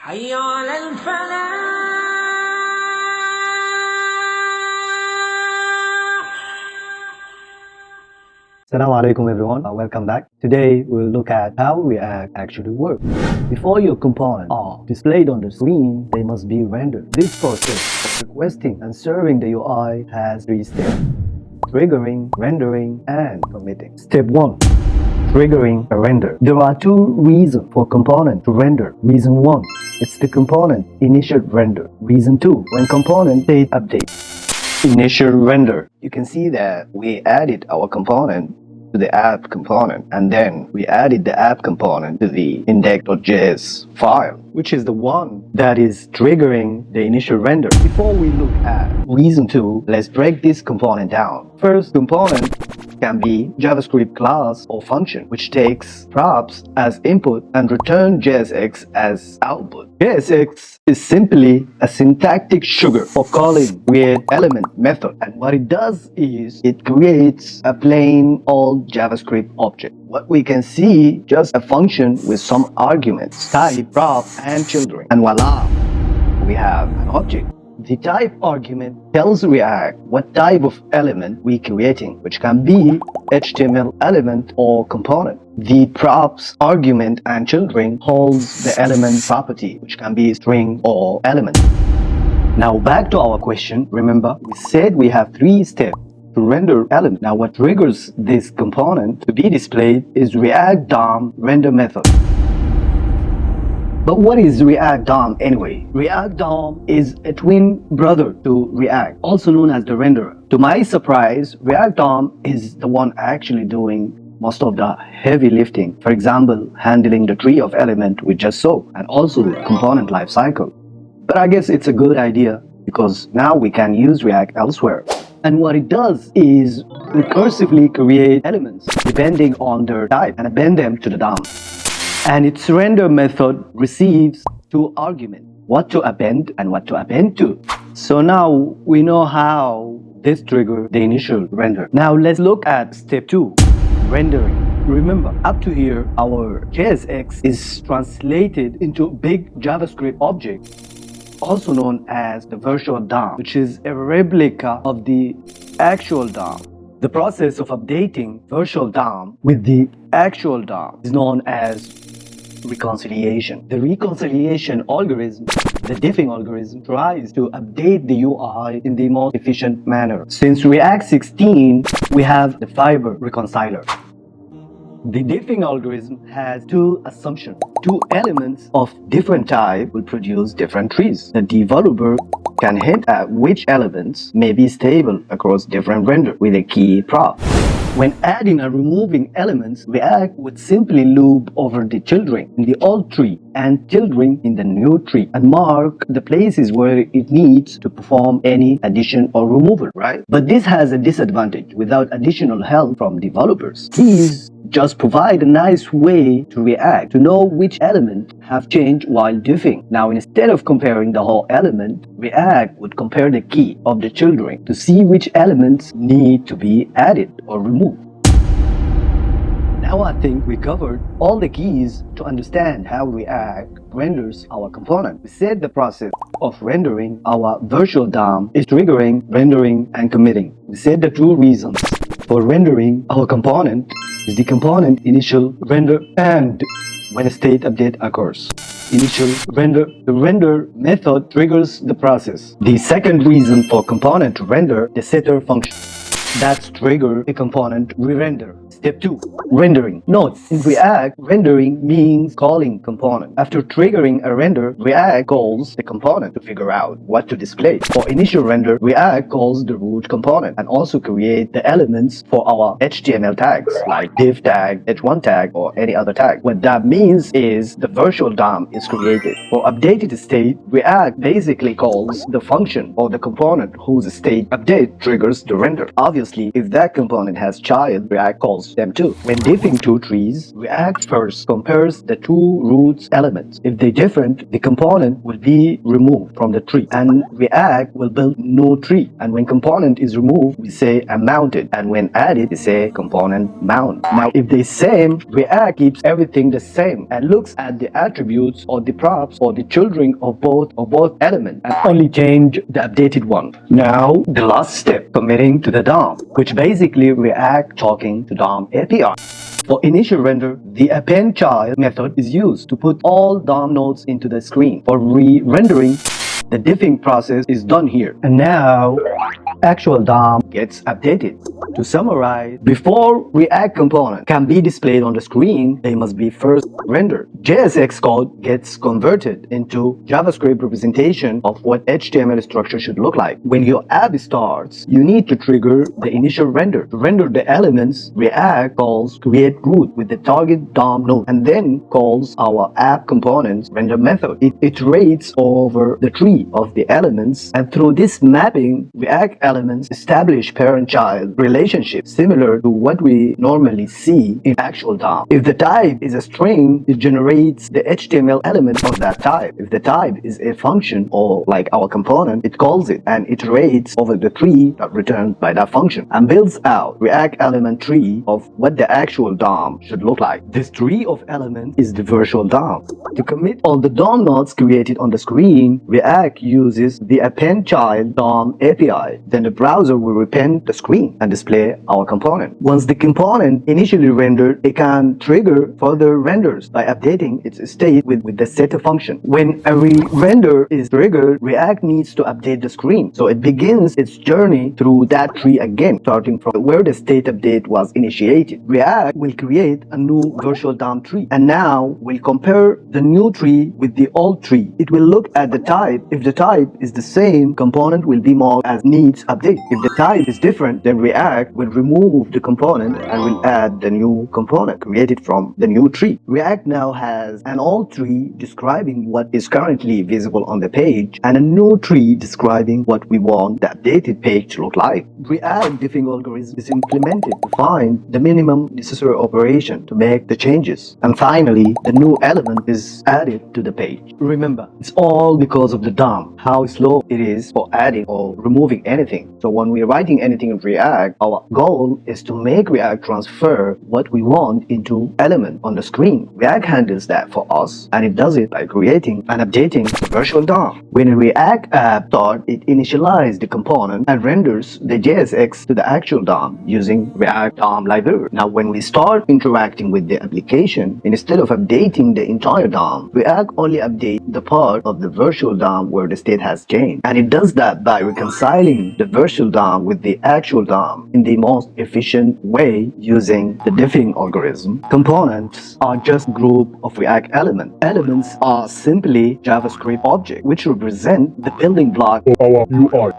حي على الفلاح. Assalamu alaikum everyone, welcome back. Today we'll look at how React actually works. Before your components are displayed on the screen, they must be rendered. This process of requesting and serving the UI has 3 steps: triggering, rendering, and committing. Step 1. Triggering a render. There are 2 reasons for component to render. Reason 1, it's the component initial render. Reason 2, when component state update. Initial render. You can see that we added our component to the app component, and then we added the app component to the index.js file, which is the one that is triggering the initial render. Before we look at reason 2, let's break this component down. First, component can be JavaScript class or function, which takes props as input and return JSX as output. JSX is simply a syntactic sugar for calling createElement method, and what it does is it creates a plain old JavaScript object. What we can see, just a function with some arguments, type, prop, and children, and voila, we have an object. The type argument tells React what type of element we're creating, which can be HTML element or component. The props argument and children holds the element property, which can be string or element. Now back to our question. Remember, we said we have 3 steps to render element. Now what triggers this component to be displayed is React DOM render method. But what is React DOM anyway? React DOM is a twin brother to React, also known as the renderer. To my surprise, React DOM is the one actually doing most of the heavy lifting. For example, handling the tree of element we just saw, and also component lifecycle. But I guess it's a good idea because now we can use React elsewhere. And what it does is recursively create elements depending on their type and append them to the DOM. And its render method receives 2 arguments, what to append and what to append to. So now we know how this triggers the initial render. Now let's look at step 2, rendering. Remember, up to here, our JSX is translated into big JavaScript object, also known as the virtual DOM, which is a replica of the actual DOM. The process of updating virtual DOM with the actual DOM is known as reconciliation. The reconciliation algorithm, the diffing algorithm, tries to update the UI in the most efficient manner. Since React 16, we have the fiber reconciler. The diffing algorithm has 2 assumptions. 2 elements of different type will produce different trees. The developer can hint at which elements may be stable across different renders with a key prop. When adding and removing elements, React would simply loop over the children in the old tree and children in the new tree and mark the places where it needs to perform any addition or removal, right? But this has a disadvantage. Without additional help from developers, keys just provide a nice way to React to know which element have changed while diffing. Now, instead of comparing the whole element, React would compare the key of the children to see which elements need to be added or removed. Now I think we covered all the keys to understand how React renders our component. We said the process of rendering our virtual DOM is triggering, rendering, and committing. We said the 2 reasons for rendering our component is the component initial render and when a state update occurs. Initial render. The render method triggers the process. The second reason for component to render the setter function. That's trigger the component re-render. Step 2, rendering. Note, in React, rendering means calling component. After triggering a render, React calls the component to figure out what to display. For initial render, React calls the root component and also create the elements for our HTML tags like div tag, h1 tag, or any other tag. What that means is the virtual DOM is created. For updated state, React basically calls the function or the component whose state update triggers the render. Obviously, Obviously, if that component has child, React calls them too. When diffing two trees, React first compares the two roots elements. If they're different, the component will be removed from the tree, and React will build no tree. And when component is removed, we say unmounted, and when added, we say component mount. Now, if they're same, React keeps everything the same and looks at the attributes or the props or the children of both elements and only change the updated one. Now, the last step, committing to the DOM, which basically React talking to DOM API. For initial render, the append child method is used to put all DOM nodes into the screen. For re-rendering, the diffing process is done here. And now, actual DOM gets updated. To summarize, before React component can be displayed on the screen, they must be first rendered. JSX code gets converted into JavaScript representation of what HTML structure should look like. When your app starts, you need to trigger the initial render. To render the elements, React calls create root with the target DOM node and then calls our app components render method. It iterates over the tree of the elements, and through this mapping, React elements establish parent-child relationship similar to what we normally see in actual DOM. If the type is a string, it generates the HTML element of that type. If the type is a function or like our component, it calls it and iterates over the tree that returned by that function and builds out React element tree of what the actual DOM should look like. This tree of elements is the virtual DOM. To commit all the DOM nodes created on the screen, React uses the append child DOM API. Then the browser will append the screen and display our component. Once the component initially rendered, it can trigger further renders by updating its state with the setter function. When a render is triggered, React needs to update the screen. So it begins its journey through that tree again, starting from where the state update was initiated. React will create a new virtual DOM tree, and now we'll compare the new tree with the old tree. It will look at the type. If the type is the same, component will be marked as needs update. If the type is different, then React will remove the component and will add the new component created from the new tree. React now has an old tree describing what is currently visible on the page and a new tree describing what we want the updated page to look like. React diffing algorithm is implemented to find the minimum necessary operation to make the changes. And finally, the new element is added to the page. Remember, it's all because of the DOM, how slow it is for adding or removing anything. So when we're writing anything in React, our goal is to make React transfer what we want into element on the screen. React handles that for us, and it does it by creating and updating the virtual DOM. When a React app starts, it initializes the component and renders the JSX to the actual DOM using React DOM library. Now, when we start interacting with the application, instead of updating the entire DOM, React only updates the part of the virtual DOM where the state has changed. And it does that by reconciling the virtual DOM with the actual DOM in the most efficient way using the diffing algorithm. Components are just group of React elements. Elements are simply JavaScript objects which represent the building block of our UI.